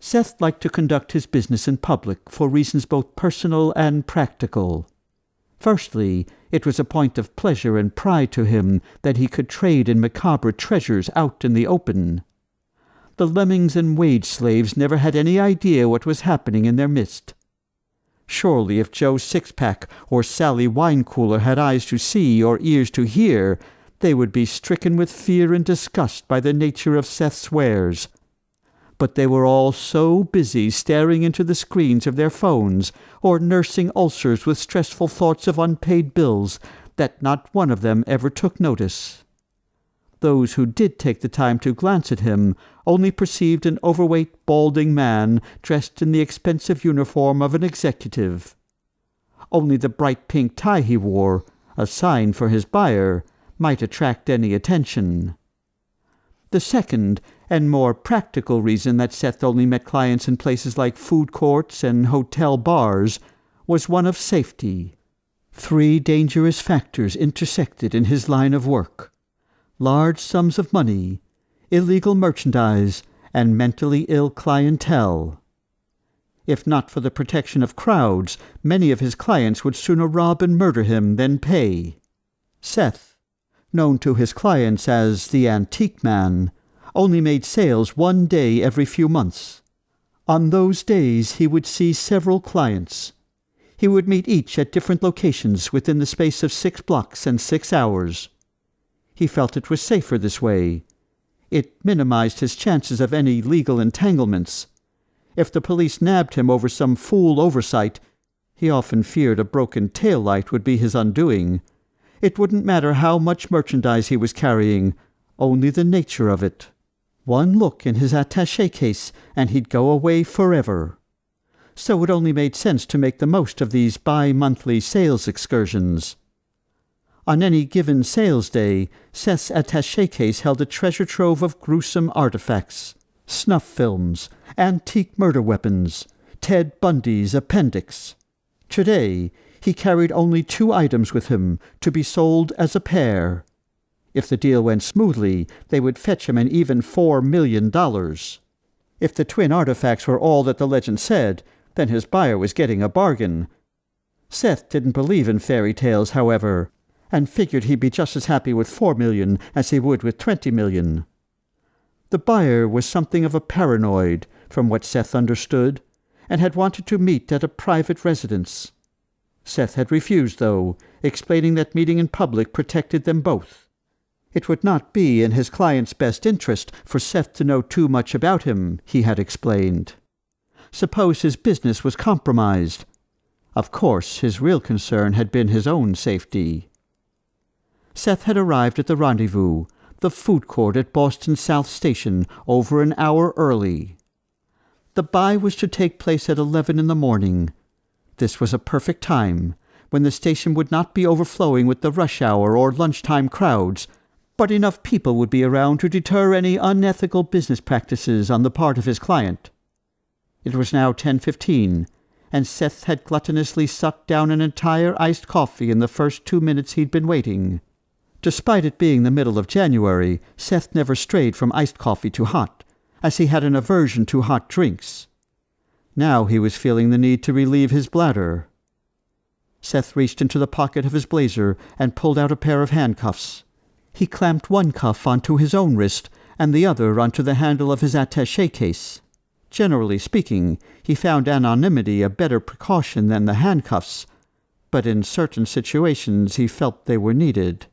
Seth liked to conduct his business in public for reasons both personal and practical. Firstly, it was a point of pleasure and pride to him that he could trade in macabre treasures out in the open. The lemmings and wage slaves never had any idea what was happening in their midst. Surely if Joe Sixpack or Sally Winecooler had eyes to see or ears to hear, they would be stricken with fear and disgust by the nature of Seth's wares. But they were all so busy staring into the screens of their phones or nursing ulcers with stressful thoughts of unpaid bills that not one of them ever took notice. Those who did take the time to glance at him only perceived an overweight, balding man dressed in the expensive uniform of an executive. Only the bright pink tie he wore, a sign for his buyer, might attract any attention. The second and more practical reason that Seth only met clients in places like food courts and hotel bars was one of safety. 3 dangerous factors intersected in his line of work: large sums of money, illegal merchandise, and mentally ill clientele. If not for the protection of crowds, many of his clients would sooner rob and murder him than pay. Seth, known to his clients as the Antique Man, only made sales 1 day every few months. On those days he would see several clients. He would meet each at different locations within the space of 6 blocks and 6 hours. He felt it was safer this way. It minimized his chances of any legal entanglements. If the police nabbed him over some fool oversight, he often feared a broken tail light would be his undoing. It wouldn't matter how much merchandise he was carrying, only the nature of it. One look in his attaché case, and he'd go away forever. So it only made sense to make the most of these bi-monthly sales excursions. On any given sales day, Seth's attaché case held a treasure trove of gruesome artifacts, snuff films, antique murder weapons, Ted Bundy's appendix. Today, he carried only 2 items with him, to be sold as a pair. If the deal went smoothly, they would fetch him an even $4 million. If the twin artifacts were all that the legend said, then his buyer was getting a bargain. Seth didn't believe in fairy tales, however, and figured he'd be just as happy with $4 million as he would with $20 million. The buyer was something of a paranoid, from what Seth understood, and had wanted to meet at a private residence. Seth had refused, though, explaining that meeting in public protected them both. It would not be in his client's best interest for Seth to know too much about him, he had explained. Suppose his business was compromised. Of course, his real concern had been his own safety. Seth had arrived at the rendezvous, the food court at Boston South Station, over an hour early. The buy was to take place at 11 in the morning. This was a perfect time, when the station would not be overflowing with the rush hour or lunchtime crowds, but enough people would be around to deter any unethical business practices on the part of his client. It was now 10:15, and Seth had gluttonously sucked down an entire iced coffee in the first 2 minutes he'd been waiting. Despite it being the middle of January, Seth never strayed from iced coffee to hot, as he had an aversion to hot drinks. Now he was feeling the need to relieve his bladder. Seth reached into the pocket of his blazer and pulled out a pair of handcuffs. He clamped one cuff onto his own wrist and the other onto the handle of his attaché case. Generally speaking, he found anonymity a better precaution than the handcuffs, but in certain situations he felt they were needed.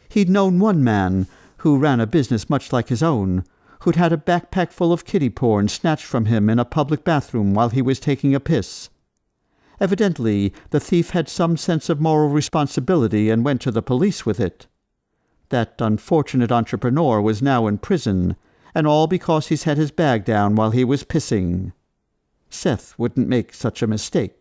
He'd known one man, who ran a business much like his own, who'd had a backpack full of kiddie porn snatched from him in a public bathroom while he was taking a piss. Evidently, the thief had some sense of moral responsibility and went to the police with it. That unfortunate entrepreneur was now in prison, and all because he set his bag down while he was pissing. Seth wouldn't make such a mistake.